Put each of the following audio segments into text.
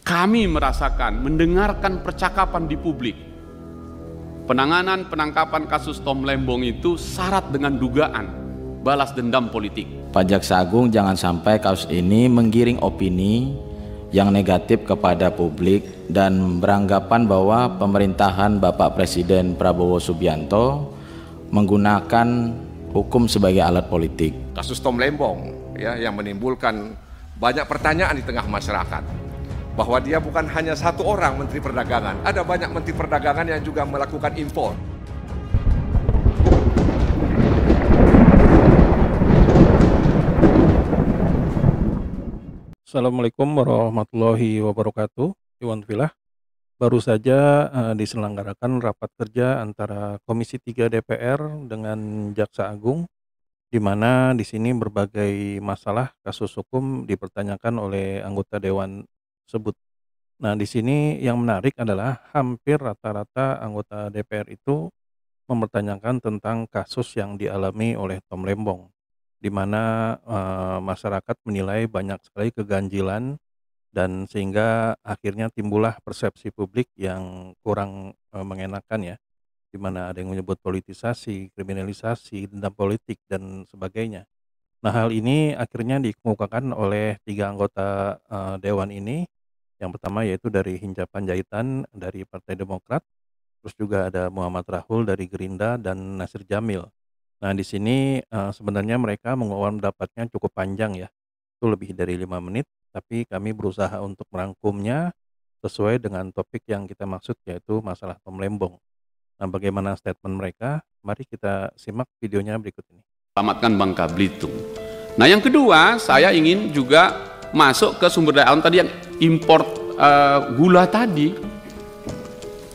Kami merasakan, mendengarkan percakapan di publik, penanganan penangkapan kasus Tom Lembong itu syarat dengan dugaan balas dendam politik. Pak Jaksa Agung, jangan sampai kasus ini menggiring opini yang negatif kepada publik dan beranggapan bahwa pemerintahan Bapak Presiden Prabowo Subianto menggunakan hukum sebagai alat politik. Kasus Tom Lembong yang menimbulkan banyak pertanyaan di tengah masyarakat, bahwa dia bukan hanya satu orang Menteri Perdagangan, ada banyak Menteri Perdagangan yang juga melakukan impor. Assalamualaikum warahmatullahi wabarakatuh. Iwan Filah. Baru saja diselenggarakan rapat kerja antara Komisi 3 DPR dengan Jaksa Agung, di mana di sini berbagai masalah kasus hukum dipertanyakan oleh anggota Dewan tersebut. Nah, di sini yang menarik adalah hampir rata-rata anggota DPR itu mempertanyakan tentang kasus yang dialami oleh Tom Lembong, di mana masyarakat menilai banyak sekali keganjilan dan sehingga akhirnya timbullah persepsi publik yang kurang mengenakan ya, di mana ada yang menyebut politisasi, kriminalisasi, dendam politik dan sebagainya. Nah, hal ini akhirnya dikemukakan oleh 3 anggota Dewan ini. Yang pertama yaitu dari Hinca Panjaitan dari Partai Demokrat, terus juga ada Muhammad Rahul dari Gerindra dan Nasir Jamil. Nah, di sini sebenarnya mereka mengeluarkan pendapatnya cukup panjang ya, itu lebih dari 5 menit, tapi kami berusaha untuk merangkumnya sesuai dengan topik yang kita maksud, yaitu masalah Tom Lembong. Nah, bagaimana statement mereka? Mari kita simak videonya berikut ini. Selamatkan Bangka Belitung. Nah, yang kedua, saya ingin juga masuk ke sumber daya alam tadi yang import gula tadi.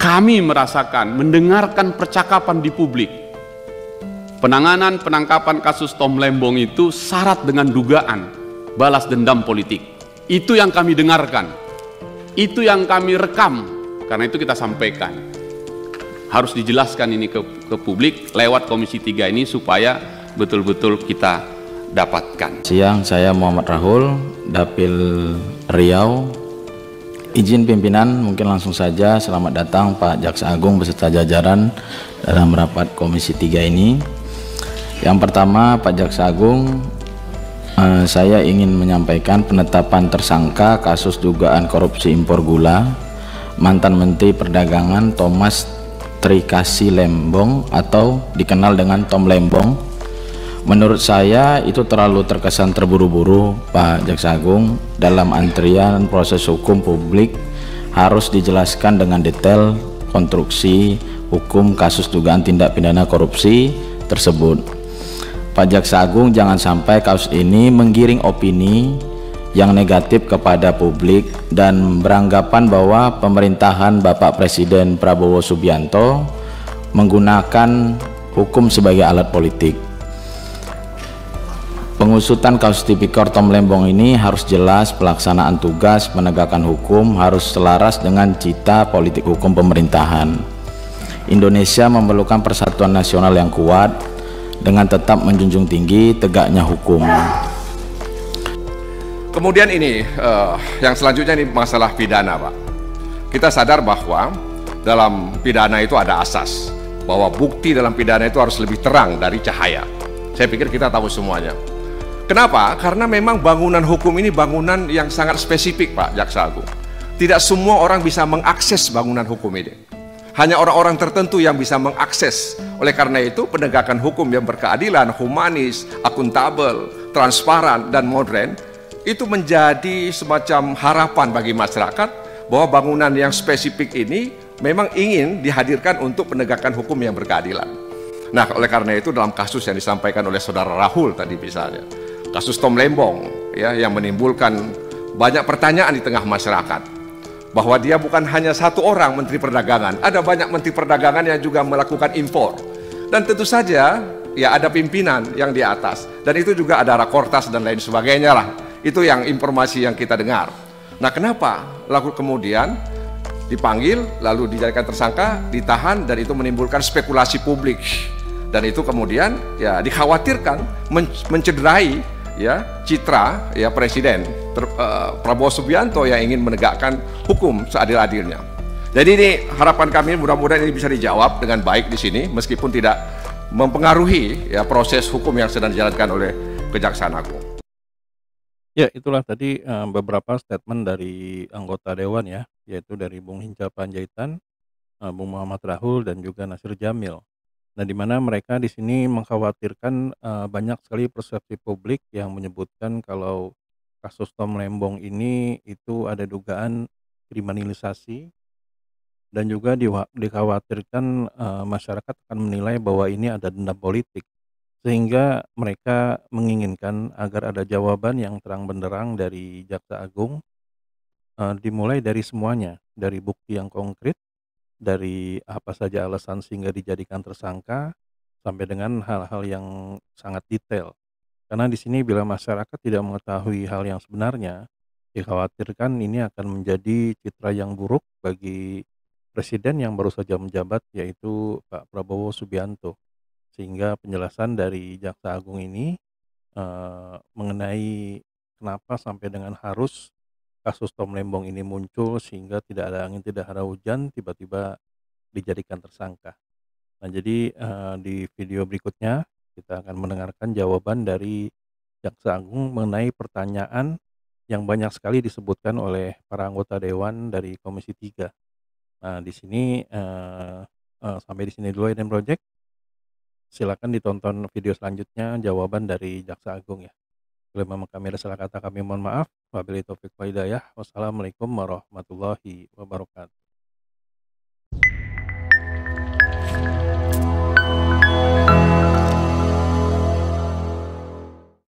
Kami merasakan, mendengarkan percakapan di publik, penanganan penangkapan kasus Tom Lembong itu syarat dengan dugaan balas dendam politik. Itu yang kami dengarkan, itu yang kami rekam, karena itu kita sampaikan. Harus dijelaskan ini ke publik lewat Komisi 3 ini supaya betul-betul kita dapatkan. Siang, saya Muhammad Rahul, Dapil Riau. Izin pimpinan, mungkin langsung saja selamat datang Pak Jaksa Agung beserta jajaran dalam rapat Komisi 3 ini. Yang pertama, Pak Jaksa Agung, saya ingin menyampaikan penetapan tersangka kasus dugaan korupsi impor gula mantan Menteri Perdagangan Thomas Trikasih Lembong atau dikenal dengan Tom Lembong. Menurut saya itu terlalu terkesan terburu-buru, Pak Jaksa Agung. Dalam antrian proses hukum, publik harus dijelaskan dengan detail konstruksi hukum kasus dugaan tindak pidana korupsi tersebut. Pak Jaksa Agung, jangan sampai kasus ini menggiring opini yang negatif kepada publik dan beranggapan bahwa pemerintahan Bapak Presiden Prabowo Subianto menggunakan hukum sebagai alat politik. Pengusutan kasus tipikor Tom Lembong ini harus jelas, pelaksanaan tugas menegakkan hukum harus selaras dengan cita politik hukum pemerintahan. Indonesia memerlukan persatuan nasional yang kuat dengan tetap menjunjung tinggi tegaknya hukum. Kemudian ini yang selanjutnya ini masalah pidana, Pak. Kita sadar bahwa dalam pidana itu ada asas, bahwa bukti dalam pidana itu harus lebih terang dari cahaya. Saya pikir kita tahu semuanya. Kenapa? Karena memang bangunan hukum ini bangunan yang sangat spesifik, Pak Jaksa Agung. Tidak semua orang bisa mengakses bangunan hukum ini. Hanya orang-orang tertentu yang bisa mengakses. Oleh karena itu, penegakan hukum yang berkeadilan, humanis, akuntabel, transparan, dan modern itu menjadi semacam harapan bagi masyarakat bahwa bangunan yang spesifik ini memang ingin dihadirkan untuk penegakan hukum yang berkeadilan. Nah, oleh karena itu dalam kasus yang disampaikan oleh saudara Rahul tadi misalnya, kasus Tom Lembong yang menimbulkan banyak pertanyaan di tengah masyarakat, bahwa dia bukan hanya satu orang Menteri Perdagangan, ada banyak Menteri Perdagangan yang juga melakukan impor. Dan tentu saja ya ada pimpinan yang di atas, dan itu juga ada rakortas dan lain sebagainya lah. Itu yang informasi yang kita dengar. Nah, kenapa lalu kemudian dipanggil lalu dijadikan tersangka, ditahan, dan itu menimbulkan spekulasi publik, dan itu kemudian ya dikhawatirkan mencederai ya citra ya presiden Prabowo Subianto yang ingin menegakkan hukum seadil-adilnya. Jadi ini harapan kami mudah-mudahan ini bisa dijawab dengan baik di sini meskipun tidak mempengaruhi ya proses hukum yang sedang dijalankan oleh Kejaksaan Agung. Ya, itulah tadi beberapa statement dari anggota dewan ya, yaitu dari Bung Hinca Panjaitan, Bung Muhammad Rahul dan juga Nasir Jamil. Nah, di mana mereka di sini mengkhawatirkan banyak sekali persepsi publik yang menyebutkan kalau kasus Tom Lembong ini itu ada dugaan kriminalisasi dan juga dikhawatirkan masyarakat akan menilai bahwa ini ada dendam politik. Sehingga mereka menginginkan agar ada jawaban yang terang benderang dari Jaksa Agung, dimulai dari semuanya, dari bukti yang konkret, dari apa saja alasan sehingga dijadikan tersangka, sampai dengan hal-hal yang sangat detail. Karena di sini bila masyarakat tidak mengetahui hal yang sebenarnya, dikhawatirkan ini akan menjadi citra yang buruk bagi presiden yang baru saja menjabat, yaitu Pak Prabowo Subianto. Sehingga penjelasan dari Jaksa Agung ini mengenai kenapa sampai dengan harus kasus Tom Lembong ini muncul sehingga tidak ada angin tidak ada hujan tiba-tiba dijadikan tersangka. Nah, jadi di video berikutnya kita akan mendengarkan jawaban dari Jaksa Agung mengenai pertanyaan yang banyak sekali disebutkan oleh para anggota dewan dari Komisi 3. Nah, di sini sampai di sini dulu Eden Project. Silakan ditonton video selanjutnya jawaban dari Jaksa Agung ya. Bila memang kami ada salah kata kami mohon maaf. Wabillahi taufiq wal hidayah. Wassalamualaikum warahmatullahi wabarakatuh.